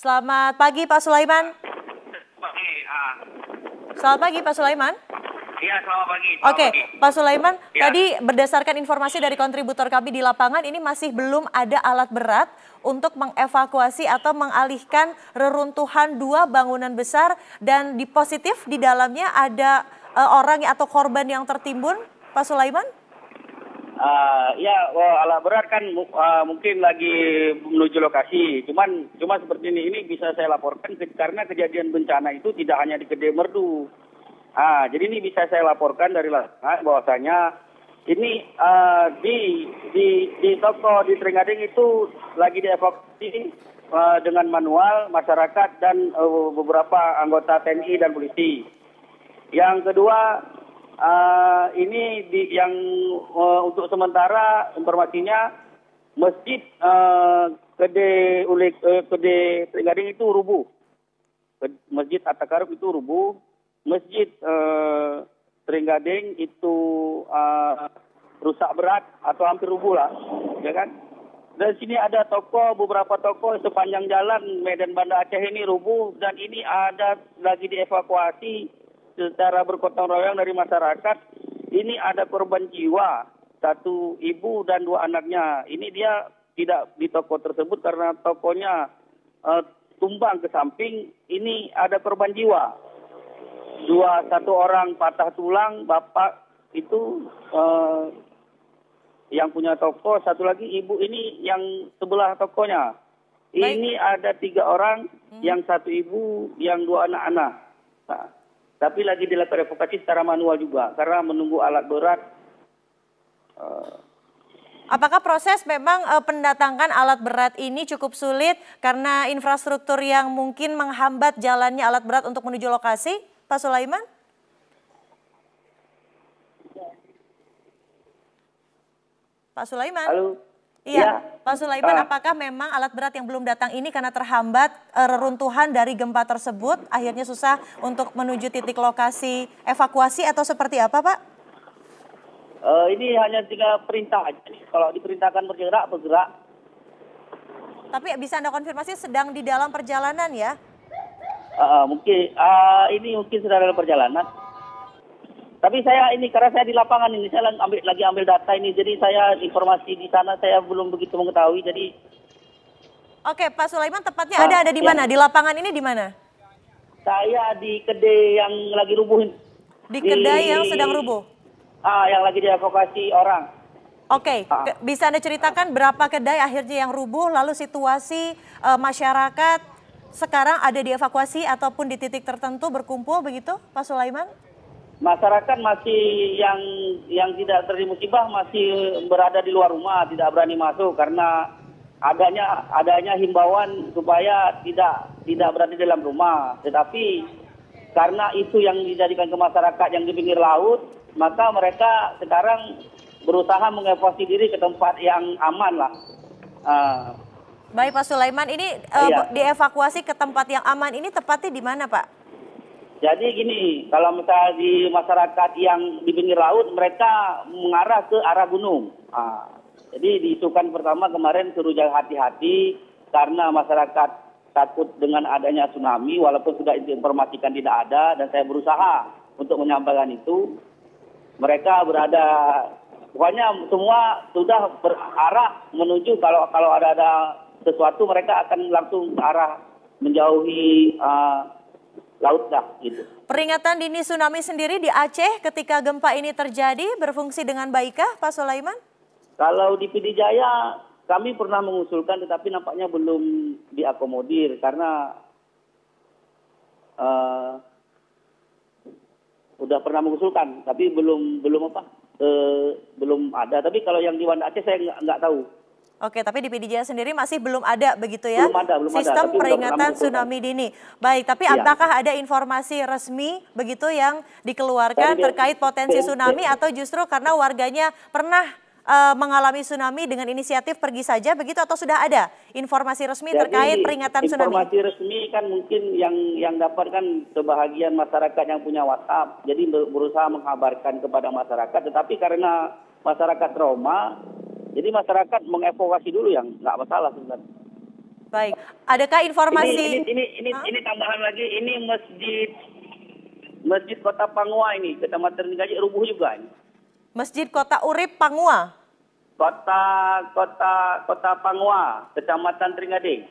Selamat pagi Pak Sulaiman. Pagi. Selamat pagi Pak Sulaiman. Iya, selamat pagi. Oke, Pak Sulaiman, Ya. tadi berdasarkan informasi dari kontributor kami di lapangan, ini masih belum ada alat berat untuk mengevakuasi atau mengalihkan reruntuhan 2 bangunan besar dan di positif di dalamnya ada orang atau korban yang tertimbun, Pak Sulaiman? Alat berat kan mungkin lagi menuju lokasi. Cuma seperti ini bisa saya laporkan karena kejadian bencana itu tidak hanya di Gede Merdu. Jadi ini bisa saya laporkan dari lapangan bahwasanya ini di toko di Trenggading itu lagi dievakuasi dengan manual masyarakat dan beberapa anggota TNI dan polisi. Yang kedua untuk sementara informasinya masjid Gede Trenggading itu rubuh. Masjid At-Taqarrub itu rubuh. Masjid Trenggading itu rusak berat atau hampir rubuh lah, ya kan? Dan sini ada beberapa toko sepanjang jalan Medan Banda Aceh ini rubuh dan ini ada lagi dievakuasi secara bergotong royong dari masyarakat. Ini ada korban jiwa, 1 ibu dan 2 anaknya. Ini dia tidak di toko tersebut karena tokonya tumbang ke samping. Ini ada korban jiwa. 1 orang patah tulang, bapak itu yang punya toko, 1 lagi ibu ini yang sebelah tokonya. Baik. Ini ada 3 orang, yang 1 ibu, yang 2 anak-anak. Tapi lagi dilakukan evakuasi secara manual juga karena menunggu alat berat. Apakah proses memang pendatangan alat berat ini cukup sulit karena infrastruktur yang mungkin menghambat jalannya alat berat untuk menuju lokasi, Pak Sulaiman? Pak Sulaiman? Halo? Iya, Ya. Pak Sulaiman, apakah memang alat berat yang belum datang ini karena terhambat reruntuhan dari gempa tersebut, akhirnya susah untuk menuju titik lokasi evakuasi atau seperti apa, Pak? Ini hanya tinggal perintah aja. Kalau diperintahkan bergerak. Tapi bisa Anda konfirmasi sedang di dalam perjalanan ya? Ini mungkin sudah dalam perjalanan. Tapi karena saya di lapangan ini, saya lagi ambil data ini, jadi saya informasi di sana saya belum begitu mengetahui. Jadi. Oke, Pak Sulaiman, tepatnya ada di mana? Di lapangan ini di mana? Saya di Kedai yang lagi rubuhin. Di Kedai yang sedang rubuh? Yang lagi dievakuasi orang. Oke, bisa Anda ceritakan berapa kedai akhirnya yang rubuh, lalu situasi masyarakat sekarang ada dievakuasi ataupun di titik tertentu berkumpul begitu, Pak Sulaiman? Masyarakat masih yang tidak terjadi musibah masih berada di luar rumah, tidak berani masuk karena adanya himbauan supaya tidak berada di dalam rumah. Tetapi karena itu yang dijadikan ke masyarakat yang di pinggir laut, maka mereka sekarang berusaha mengevakuasi diri ke tempat yang aman lah. Baik Pak Sulaiman, ini dievakuasi ke tempat yang aman ini tepatnya di mana Pak? Jadi gini, kalau misalnya di masyarakat yang di pinggir laut, mereka mengarah ke arah gunung. Jadi diisukan pertama kemarin suruh jangan hati-hati karena masyarakat takut dengan adanya tsunami, walaupun sudah diinformasikan tidak ada, dan saya berusaha untuk menyampaikan itu. Mereka berada, pokoknya semua sudah berarah menuju kalau ada sesuatu mereka akan langsung ke arah menjauhi laut dah gitu. Peringatan dini tsunami sendiri di Aceh ketika gempa ini terjadi berfungsi dengan baikkah Pak Sulaiman? Kalau di PD Jaya kami pernah mengusulkan tetapi nampaknya belum diakomodir karena udah pernah mengusulkan tapi belum ada. Tapi kalau yang di Banda Aceh saya nggak tahu. Oke, tapi di PD Jaya sendiri masih belum ada begitu ya? Belum ada. Sistem Tapi peringatan tsunami dini. Baik, tapi apakah ada informasi resmi begitu yang dikeluarkan terkait potensi tsunami atau justru karena warganya pernah mengalami tsunami dengan inisiatif pergi saja begitu atau sudah ada informasi resmi terkait peringatan tsunami? Informasi resmi kan mungkin yang dapat kan sebahagian masyarakat yang punya WhatsApp. Jadi berusaha mengabarkan kepada masyarakat, tetapi karena masyarakat trauma, jadi masyarakat mengevakuasi dulu yang nggak masalah sebenarnya. Baik, adakah informasi? Ini tambahan lagi, ini masjid Kota Pangua ini, Kecamatan Tringgading rubuh juga ini. Masjid Kota Urip Pangua. Kota Pangua, Kecamatan Tringgading.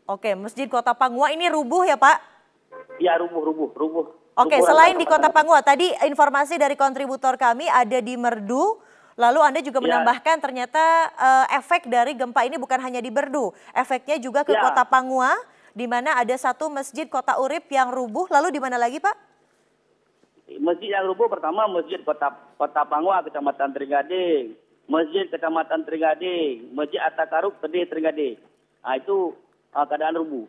Oke, Masjid Kota Pangua ini rubuh ya Pak? Ya, rubuh. Oke, selain di Kota Pangua, tadi informasi dari kontributor kami ada di Merdu, lalu Anda juga menambahkan ternyata efek dari gempa ini bukan hanya di Merdu, efeknya juga ke Kota Pangua, di mana ada satu Masjid Kota Urip yang rubuh, lalu di mana lagi Pak? Masjid yang rubuh pertama Masjid Kota Pangua, Kecamatan Tringgading. Masjid Kecamatan Tringgading, Masjid Atakaruk, Kedai Tringgading. Nah, itu keadaan rubuh.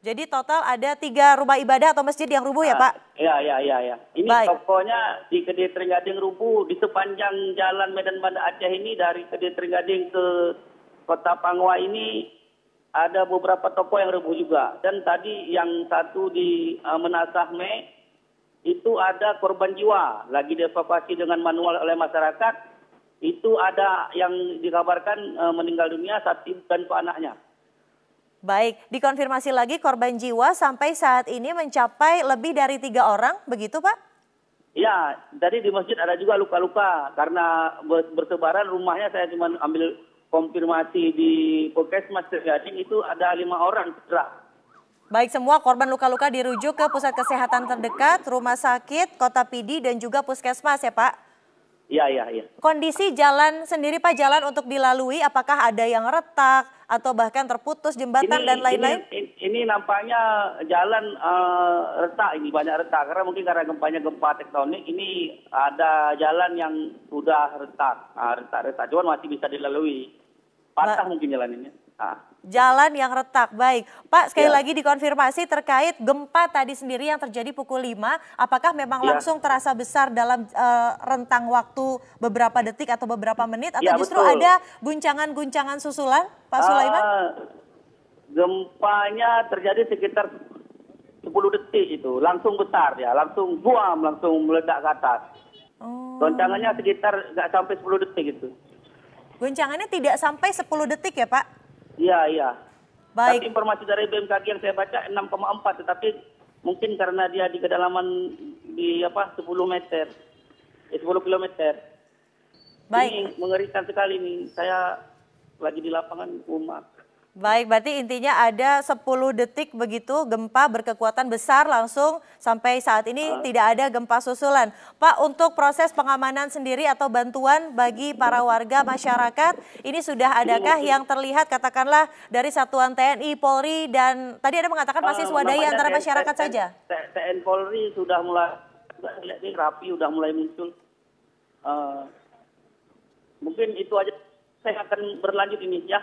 Jadi total ada 3 rumah ibadah atau masjid yang rubuh ya Pak? Iya. Ini tokonya di Kedai Tringgading rubuh, di sepanjang jalan Medan Banda Aceh ini dari Kedai Tringgading ke Kota Pangua ini ada beberapa toko yang rubuh juga. Dan tadi yang satu di Menasahme itu ada korban jiwa, lagi dievakuasi dengan manual oleh masyarakat. Itu ada yang dikabarkan meninggal dunia, 1 ibu dan 2 anaknya. Baik, dikonfirmasi lagi korban jiwa sampai saat ini mencapai lebih dari 3 orang, begitu Pak? Ya, tadi di masjid ada juga luka-luka karena bertebaran rumahnya. Saya cuma ambil konfirmasi di Puskesmas Tringgading itu ada 5 orang cedera. Baik, semua korban luka-luka dirujuk ke pusat kesehatan terdekat, rumah sakit, Kota Pidi dan juga Puskesmas ya Pak? Iya. Kondisi jalan sendiri Pak, jalan untuk dilalui apakah ada yang retak atau bahkan terputus jembatan dan lain-lain? Ini nampaknya jalan retak, ini banyak retak karena mungkin karena gempa tektonik ini ada jalan yang sudah retak, retak, cuman masih bisa dilalui. Patah mungkin jalan ini. Jalan yang retak, baik. Pak, sekali lagi dikonfirmasi terkait gempa tadi sendiri yang terjadi pukul 5, apakah memang langsung terasa besar dalam rentang waktu beberapa detik atau beberapa menit, atau justru ada guncangan-guncangan susulan, Pak Sulaiman? Gempanya terjadi sekitar 10 detik itu, langsung besar ya, langsung buam, langsung meledak ke atas. Goncangannya sekitar nggak sampai 10 detik itu. Guncangannya tidak sampai 10 detik ya Pak? Iya. Baik. Tapi informasi dari BMKG yang saya baca 6,4, tetapi mungkin karena dia di kedalaman di 10 meter, 10 kilometer. Baik. Ini mengerikan sekali nih. Saya lagi di lapangan rumah. Baik, berarti intinya ada 10 detik begitu gempa berkekuatan besar langsung sampai saat ini tidak ada gempa susulan. Pak, untuk proses pengamanan sendiri atau bantuan bagi para warga masyarakat, ini sudah adakah yang terlihat katakanlah dari satuan TNI, Polri, dan tadi Anda mengatakan masih swadaya antara masyarakat saja? TNI Polri sudah mulai, ini rapi, sudah mulai muncul. Mungkin itu aja, saya akan berlanjut ini ya.